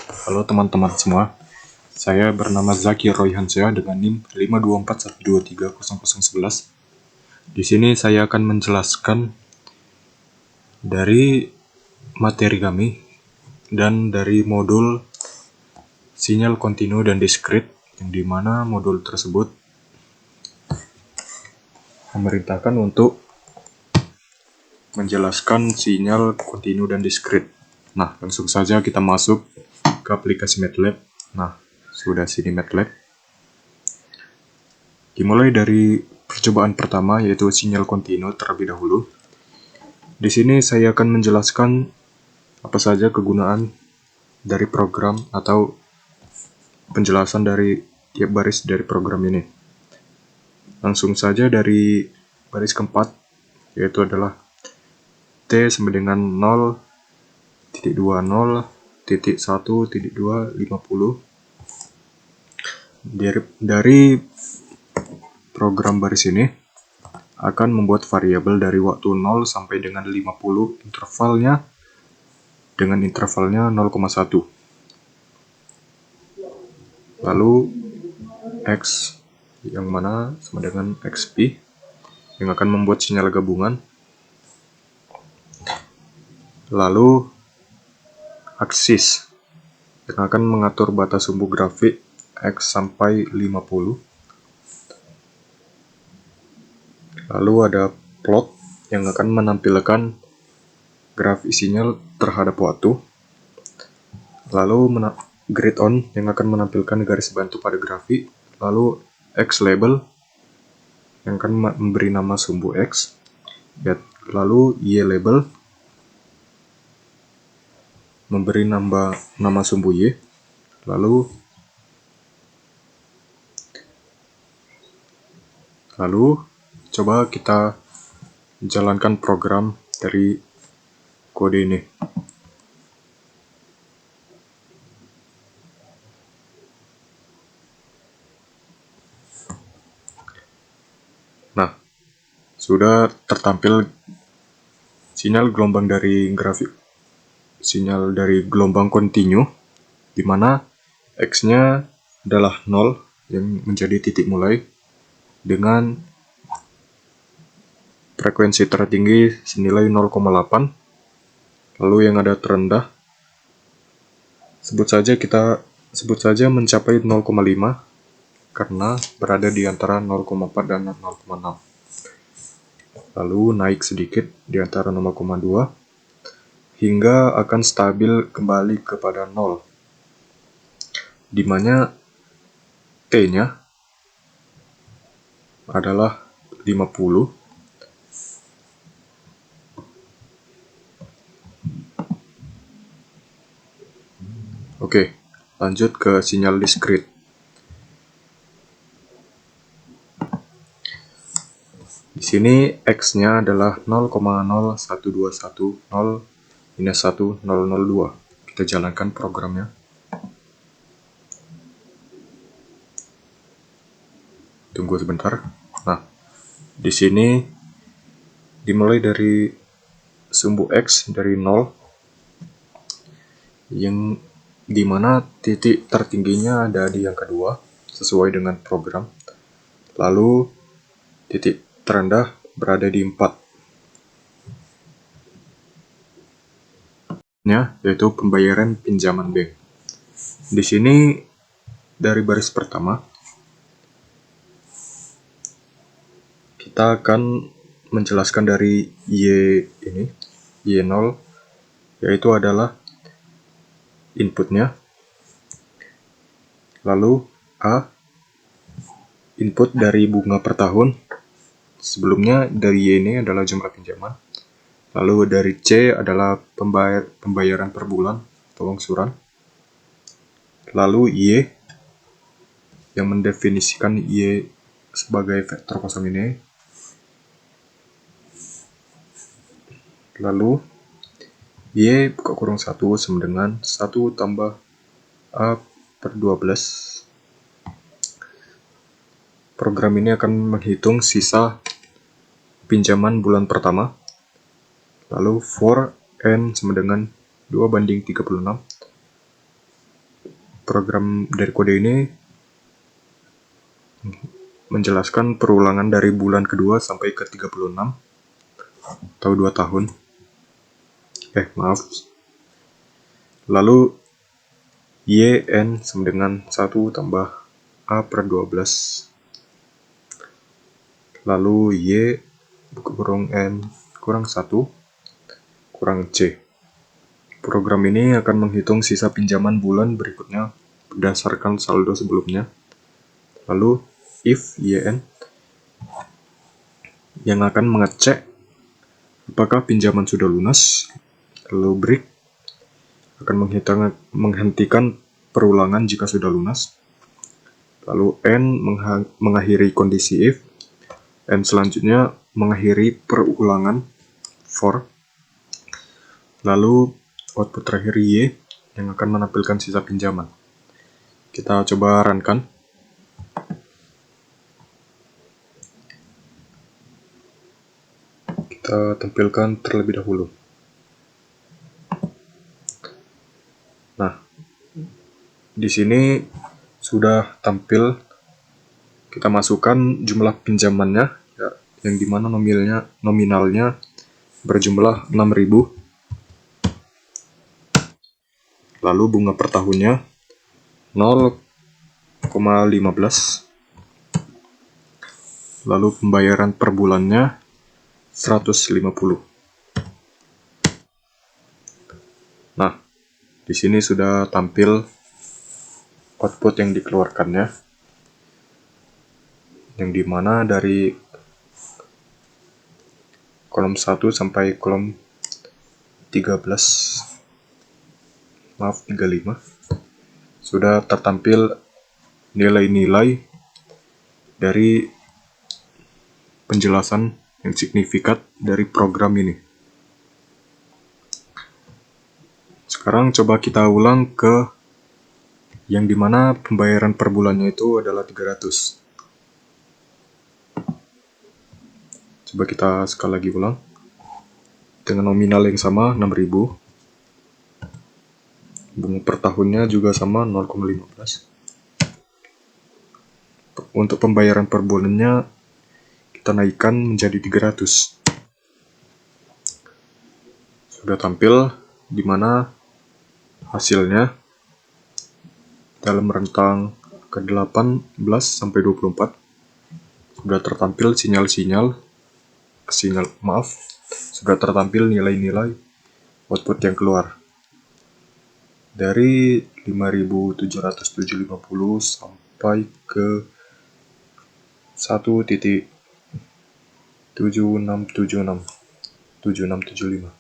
Halo teman-teman semua, saya bernama Zaki Royhansyah dengan NIM 52412300011. Di sini saya akan menjelaskan dari materi kami dan dari modul sinyal kontinu dan diskrit, yang dimana modul tersebut memerintahkan untuk menjelaskan sinyal kontinu dan diskrit. Nah, langsung saja kita masuk ke aplikasi MATLAB. Nah, sudah sini MATLAB. Dimulai dari percobaan pertama, yaitu sinyal kontinu terlebih dahulu. Di sini saya akan menjelaskan apa saja kegunaan dari program atau penjelasan dari tiap baris dari program ini. Langsung saja dari baris keempat, yaitu adalah T sama dengan 0.20.1.250. Dari program baris ini akan membuat variabel dari waktu 0 sampai dengan 50 intervalnya dengan intervalnya 0,1. Lalu X yang mana sama dengan XP yang akan membuat sinyal gabungan. Lalu aksis yang akan mengatur batas sumbu grafik X sampai 50. Lalu ada plot yang akan menampilkan grafik sinyal terhadap waktu. Lalu grid on yang akan menampilkan garis bantu pada grafik. Lalu X label yang akan memberi nama sumbu X. Lalu Y label memberi nama sumbu Y. Lalu coba kita jalankan program dari kode ini. Nah, sudah tertampil sinyal gelombang dari grafik sinyal dari gelombang kontinu, di mana X-nya adalah 0 yang menjadi titik mulai dengan frekuensi tertinggi senilai 0,8. Lalu yang ada terendah sebut saja mencapai 0,5 karena berada di antara 0,4 dan 0,6. Lalu naik sedikit di antara 0,2 hingga akan stabil kembali kepada 0, di mana T-nya adalah 50. Oke, lanjut ke sinyal diskrit. Di sini X-nya adalah 0,01210-10002. Kita jalankan programnya. Tunggu sebentar. Nah, di sini dimulai dari sumbu X dari 0, yang dimana titik tertingginya ada di yang kedua sesuai dengan program. Lalu titik terendah berada di 4, yaitu pembayaran pinjaman bank. Di sini dari baris pertama kita akan menjelaskan dari Y0, yaitu adalah inputnya. Lalu A, input dari bunga per tahun. Sebelumnya dari Y ini adalah jumlah pinjaman. Lalu dari C adalah pembayaran per bulan atau angsuran. Lalu Y yang mendefinisikan Y sebagai vektor kosong ini. Lalu Y buka kurung 1 sama dengan 1 tambah A per 12. Program ini akan menghitung sisa pinjaman bulan pertama. Lalu for N sama dengan 2/36. program dari kode ini menjelaskan perulangan dari bulan kedua sampai ke 36 atau 2 tahun. Maaf. Lalu YN sama dengan 1 tambah A per 12. Lalu Y kurang N kurang 1 kurang C. Program ini akan menghitung sisa pinjaman bulan berikutnya berdasarkan saldo sebelumnya. Lalu if YN yang akan mengecek apakah pinjaman sudah lunas. Lalu break akan menghentikan perulangan jika sudah lunas. Lalu N mengakhiri kondisi if. N selanjutnya mengakhiri perulangan for. Lalu output terakhir Y yang akan menampilkan sisa pinjaman. Kita coba runkan. Kita tampilkan terlebih dahulu. Nah, di sini sudah tampil. Kita masukkan jumlah pinjamannya, ya, yang dimana nominalnya berjumlah 6.000. Lalu bunga per tahunnya 0,15. Lalu pembayaran per bulannya 150. Nah, di sini sudah tampil output yang dikeluarkannya, yang dimana dari kolom 1 sampai kolom 35 sudah tertampil nilai-nilai dari penjelasan yang signifikan dari program ini. Sekarang coba kita ulang ke yang dimana pembayaran per bulannya itu adalah 300. Coba kita sekali lagi ulang dengan nominal yang sama 6.000. Bunga per tahunnya juga sama 0,15. Untuk pembayaran per bulannya kita naikkan menjadi 300. Sudah tampil di mana hasilnya dalam rentang ke-18 sampai 24 sudah tertampil sudah tertampil nilai-nilai output yang keluar. Dari 5.750 sampai ke 1.7675.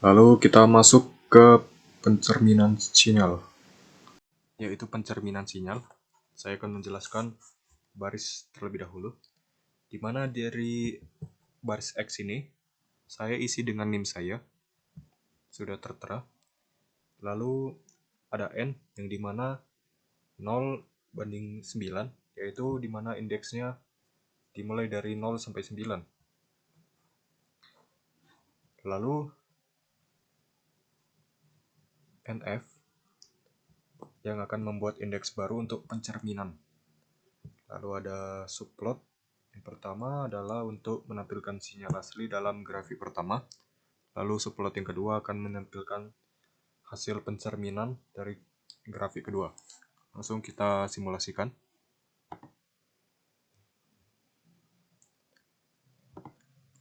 Lalu kita masuk ke pencerminan sinyal, yaitu pencerminan sinyal. Saya akan menjelaskan baris terlebih dahulu, di mana dari baris X ini saya isi dengan NIM saya sudah tertera. Lalu ada N yang dimana 0:9, yaitu dimana indeksnya dimulai dari 0 sampai 9. Lalu NF yang akan membuat indeks baru untuk pencerminan. Lalu ada subplot. Yang pertama adalah untuk menampilkan sinyal asli dalam grafik pertama. Lalu subplot yang kedua akan menampilkan hasil pencerminan dari grafik kedua. Langsung kita simulasikan.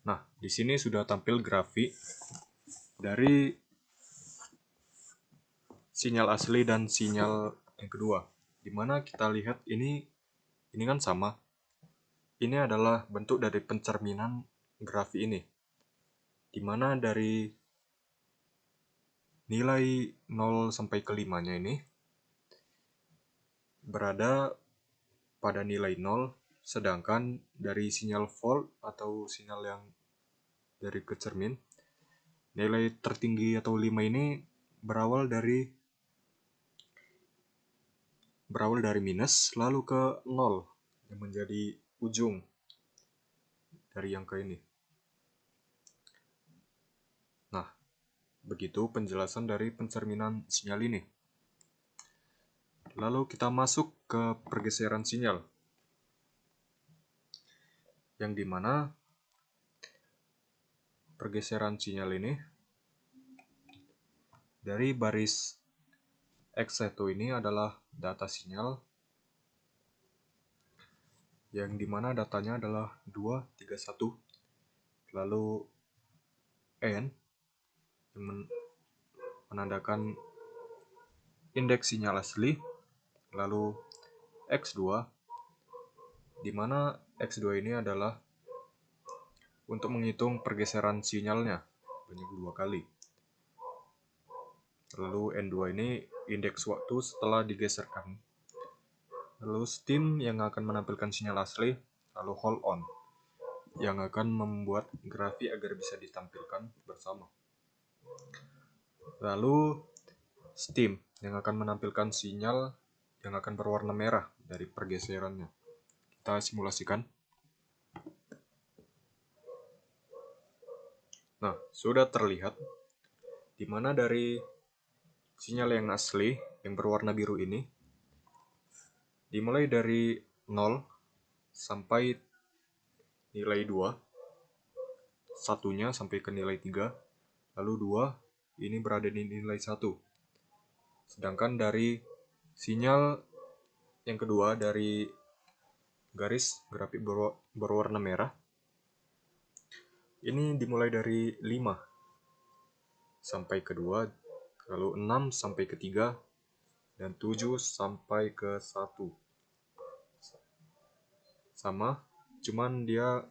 Nah, di sini sudah tampil grafik dari sinyal asli dan sinyal yang kedua. Dimana kita lihat ini kan sama. Ini adalah bentuk dari pencerminan grafik ini. Dimana dari nilai 0 sampai ke 5-nya ini berada pada nilai 0, sedangkan dari sinyal volt atau sinyal yang dari kecermin, nilai tertinggi atau 5 ini berawal dari minus lalu ke 0 yang menjadi ujung dari angka ini. Nah, Begitu penjelasan dari pencerminan sinyal ini. Lalu kita masuk ke pergeseran sinyal, yang dimana pergeseran sinyal ini dari baris X1 ini adalah data sinyal, yang dimana datanya adalah 231, lalu N yang menandakan indeks sinyal asli, lalu X2, di mana X2 ini adalah untuk menghitung pergeseran sinyalnya banyak 2 kali. Lalu N2 ini indeks waktu setelah digeserkan. Lalu stim yang akan menampilkan sinyal asli, lalu hold on yang akan membuat grafik agar bisa ditampilkan bersama. Lalu stim yang akan menampilkan sinyal yang akan berwarna merah dari pergeserannya. Kita simulasikan. Nah, sudah terlihat di mana dari sinyal yang asli yang berwarna biru ini dimulai dari 0 sampai nilai 2, satunya sampai ke nilai 3, lalu 2 ini berada di nilai 1. Sedangkan dari sinyal yang kedua dari garis grafik berwarna merah, ini dimulai dari 5 sampai ke 2, lalu 6 sampai ke 3, dan 7 sampai ke 1. Sama, cuman dia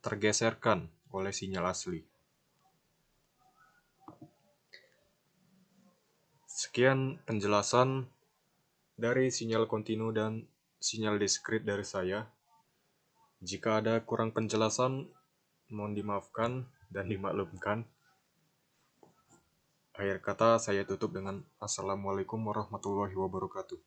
tergeserkan oleh sinyal asli. Sekian penjelasan dari sinyal kontinu dan sinyal diskrit dari saya. Jika ada kurang penjelasan, mohon dimaafkan dan dimaklumkan. Akhir kata saya tutup dengan Assalamualaikum warahmatullahi wabarakatuh.